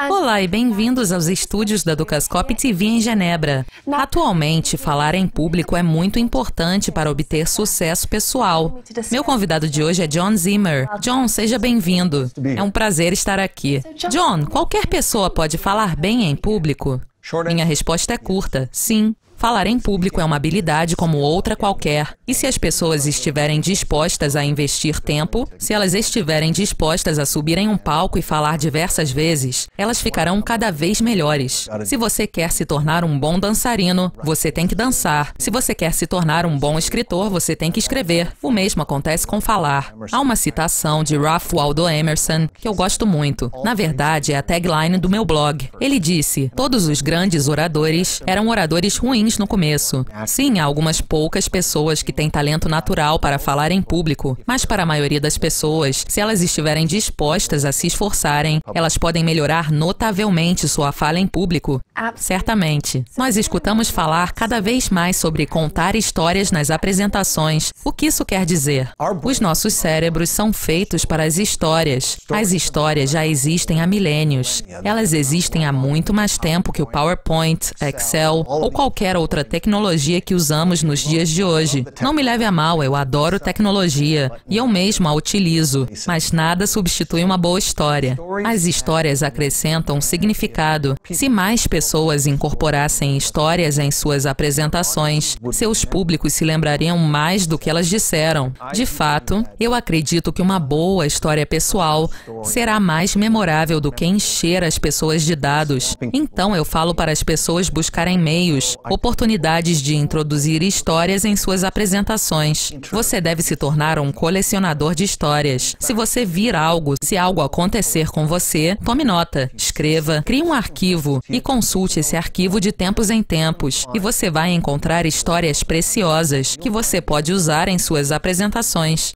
Olá e bem-vindos aos estúdios da Dukascop TV em Genebra. Atualmente, falar em público é muito importante para obter sucesso pessoal. Meu convidado de hoje é John Zimmer. John, seja bem-vindo. É um prazer estar aqui. John, qualquer pessoa pode falar bem em público? Minha resposta é curta, sim. Falar em público é uma habilidade como outra qualquer. E se as pessoas estiverem dispostas a investir tempo, se elas estiverem dispostas a subir em um palco e falar diversas vezes, elas ficarão cada vez melhores. Se você quer se tornar um bom dançarino, você tem que dançar. Se você quer se tornar um bom escritor, você tem que escrever. O mesmo acontece com falar. Há uma citação de Ralph Waldo Emerson que eu gosto muito. Na verdade, é a tagline do meu blog. Ele disse: todos os grandes oradores eram oradores ruins no começo. Sim, há algumas poucas pessoas que têm talento natural para falar em público, mas para a maioria das pessoas, se elas estiverem dispostas a se esforçarem, elas podem melhorar notavelmente sua fala em público. Certamente. Nós escutamos falar cada vez mais sobre contar histórias nas apresentações. O que isso quer dizer? Os nossos cérebros são feitos para as histórias. As histórias já existem há milênios. Elas existem há muito mais tempo que o PowerPoint, Excel ou qualquer outra tecnologia que usamos nos dias de hoje. Não me leve a mal, eu adoro tecnologia e eu mesmo a utilizo, mas nada substitui uma boa história. As histórias acrescentam significado. Se mais pessoas incorporassem histórias em suas apresentações, seus públicos se lembrariam mais do que elas disseram. De fato, eu acredito que uma boa história pessoal será mais memorável do que encher as pessoas de dados. Então eu falo para as pessoas buscarem meios, oportunidades de introduzir histórias em suas apresentações. Você deve se tornar um colecionador de histórias. Se você vir algo, se algo acontecer com você, tome nota, escreva, crie um arquivo e consulte esse arquivo de tempos em tempos. E você vai encontrar histórias preciosas que você pode usar em suas apresentações.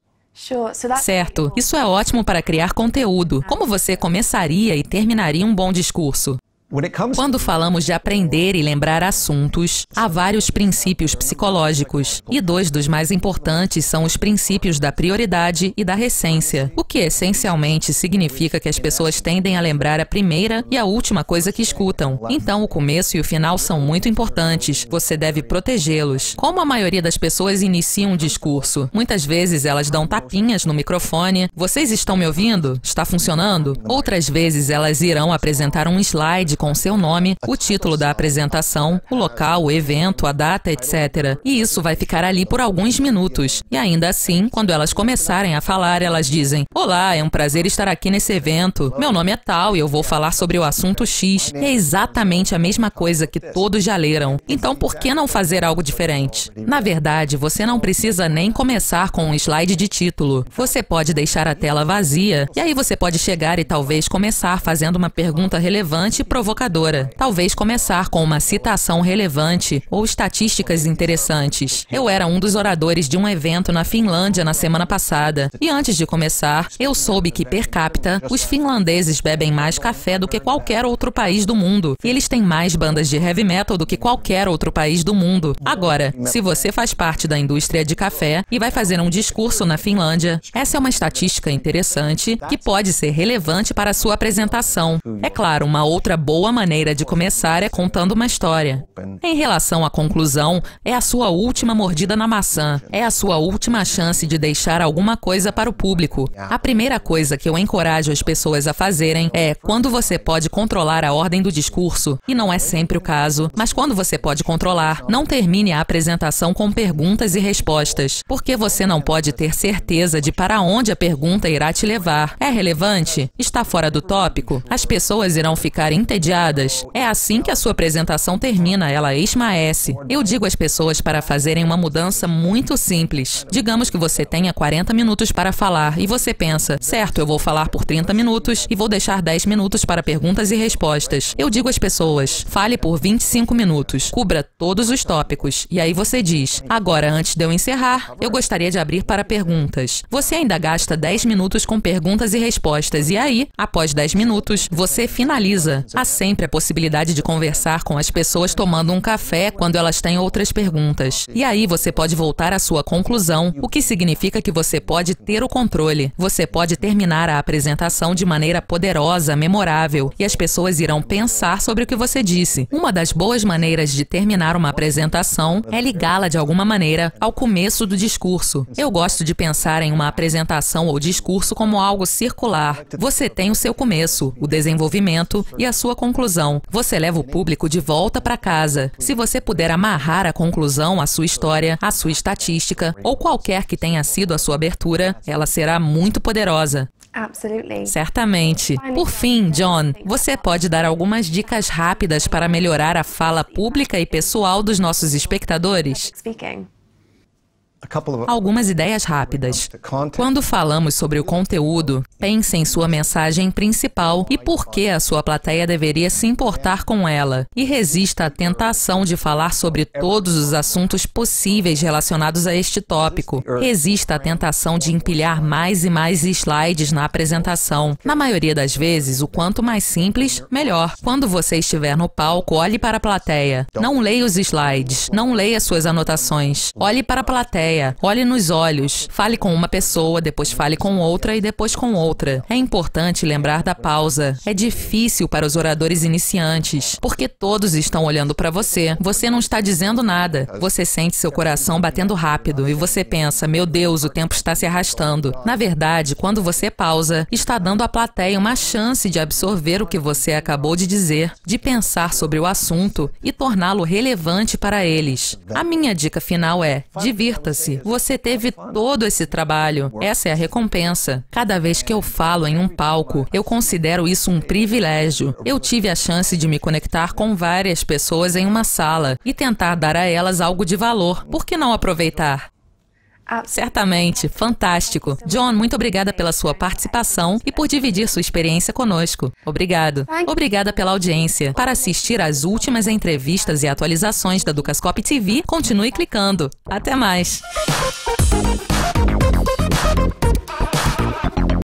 Certo, isso é ótimo para criar conteúdo. Como você começaria e terminaria um bom discurso? Quando falamos de aprender e lembrar assuntos, há vários princípios psicológicos, e dois dos mais importantes são os princípios da prioridade e da recência, o que essencialmente significa que as pessoas tendem a lembrar a primeira e a última coisa que escutam. Então, o começo e o final são muito importantes, você deve protegê-los. Como a maioria das pessoas inicia um discurso? Muitas vezes elas dão tapinhas no microfone. Vocês estão me ouvindo? Está funcionando? Outras vezes elas irão apresentar um slide com seu nome, o título da apresentação, o local, o evento, a data, etc. E isso vai ficar ali por alguns minutos. E ainda assim, quando elas começarem a falar, elas dizem: olá, é um prazer estar aqui nesse evento. Meu nome é tal e eu vou falar sobre o assunto X. É exatamente a mesma coisa que todos já leram. Então, por que não fazer algo diferente? Na verdade, você não precisa nem começar com um slide de título. Você pode deixar a tela vazia e aí você pode chegar e talvez começar fazendo uma pergunta relevante e provocadora. Talvez começar com uma citação relevante ou estatísticas interessantes. Eu era um dos oradores de um evento na Finlândia na semana passada. E antes de começar, eu soube que, per capita, os finlandeses bebem mais café do que qualquer outro país do mundo. E eles têm mais bandas de heavy metal do que qualquer outro país do mundo. Agora, se você faz parte da indústria de café e vai fazer um discurso na Finlândia, essa é uma estatística interessante que pode ser relevante para a sua apresentação. É claro, uma outra boa maneira de começar é contando uma história. Em relação à conclusão, é a sua última mordida na maçã. É a sua última chance de deixar alguma coisa para o público. A primeira coisa que eu encorajo as pessoas a fazerem é quando você pode controlar a ordem do discurso. E não é sempre o caso, mas quando você pode controlar, não termine a apresentação com perguntas e respostas, porque você não pode ter certeza de para onde a pergunta irá te levar. É relevante? Está fora do tópico? As pessoas irão ficar entediadas? É assim que a sua apresentação termina, ela esmaece. Eu digo às pessoas para fazerem uma mudança muito simples. Digamos que você tenha 40 minutos para falar e você pensa: certo, eu vou falar por 30 minutos e vou deixar 10 minutos para perguntas e respostas. Eu digo às pessoas: fale por 25 minutos, cubra todos os tópicos. E aí você diz: agora, antes de eu encerrar, eu gostaria de abrir para perguntas. Você ainda gasta 10 minutos com perguntas e respostas e aí, após 10 minutos, você finaliza. Assim sempre a possibilidade de conversar com as pessoas tomando um café quando elas têm outras perguntas. E aí você pode voltar à sua conclusão, o que significa que você pode ter o controle. Você pode terminar a apresentação de maneira poderosa, memorável, e as pessoas irão pensar sobre o que você disse. Uma das boas maneiras de terminar uma apresentação é ligá-la de alguma maneira ao começo do discurso. Eu gosto de pensar em uma apresentação ou discurso como algo circular. Você tem o seu começo, o desenvolvimento e a sua conclusão. Você leva o público de volta para casa. Se você puder amarrar a conclusão à sua história, à sua estatística ou qualquer que tenha sido a sua abertura, ela será muito poderosa. Certamente. Por fim, John, você pode dar algumas dicas rápidas para melhorar a fala pública e pessoal dos nossos espectadores? Algumas ideias rápidas. Quando falamos sobre o conteúdo, pense em sua mensagem principal e por que a sua plateia deveria se importar com ela. E resista à tentação de falar sobre todos os assuntos possíveis relacionados a este tópico. Resista à tentação de empilhar mais e mais slides na apresentação. Na maioria das vezes, o quanto mais simples, melhor. Quando você estiver no palco, olhe para a plateia. Não leia os slides. Não leia suas anotações. Olhe para a plateia. Olhe nos olhos, fale com uma pessoa, depois fale com outra e depois com outra. É importante lembrar da pausa. É difícil para os oradores iniciantes, porque todos estão olhando para você. Você não está dizendo nada. Você sente seu coração batendo rápido e você pensa, meu Deus, o tempo está se arrastando. Na verdade, quando você pausa, está dando à plateia uma chance de absorver o que você acabou de dizer, de pensar sobre o assunto e torná-lo relevante para eles. A minha dica final é, divirta-se. Você teve todo esse trabalho. Essa é a recompensa. Cada vez que eu falo em um palco, eu considero isso um privilégio. Eu tive a chance de me conectar com várias pessoas em uma sala e tentar dar a elas algo de valor. Por que não aproveitar? Certamente. Fantástico. John, muito obrigada pela sua participação e por dividir sua experiência conosco. Obrigado. Obrigada pela audiência. Para assistir às últimas entrevistas e atualizações da Dukascop TV, continue clicando. Até mais.